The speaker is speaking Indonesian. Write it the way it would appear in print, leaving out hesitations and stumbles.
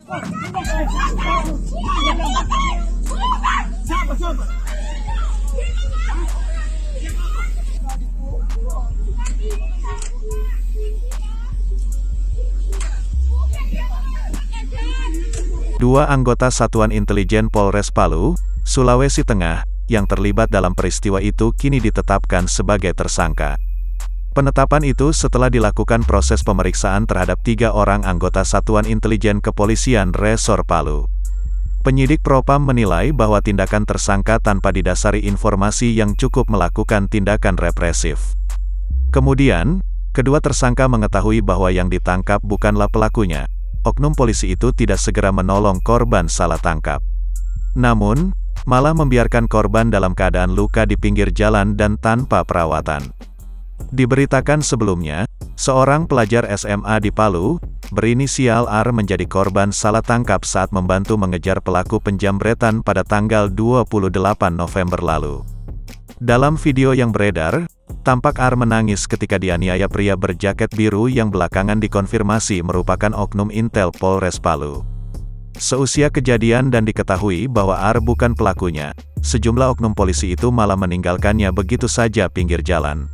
Dua anggota Satuan Intelijen Polres Palu, Sulawesi Tengah, yang terlibat dalam peristiwa itu kini ditetapkan sebagai tersangka. Penetapan itu setelah dilakukan proses pemeriksaan terhadap 3 orang anggota Satuan Intelijen Kepolisian Resor Palu. Penyidik Propam menilai bahwa tindakan tersangka tanpa didasari informasi yang cukup melakukan tindakan represif. Kemudian, kedua tersangka mengetahui bahwa yang ditangkap bukanlah pelakunya. Oknum polisi itu tidak segera menolong korban salah tangkap. Namun, malah membiarkan korban dalam keadaan luka di pinggir jalan dan tanpa perawatan. Diberitakan sebelumnya, seorang pelajar SMA di Palu, berinisial R menjadi korban salah tangkap saat membantu mengejar pelaku penjambretan pada tanggal 28 November lalu. Dalam video yang beredar, tampak R menangis ketika dianiaya pria berjaket biru yang belakangan dikonfirmasi merupakan oknum Intel Polres Palu. Seusia kejadian dan diketahui bahwa R bukan pelakunya, sejumlah oknum polisi itu malah meninggalkannya begitu saja pinggir jalan.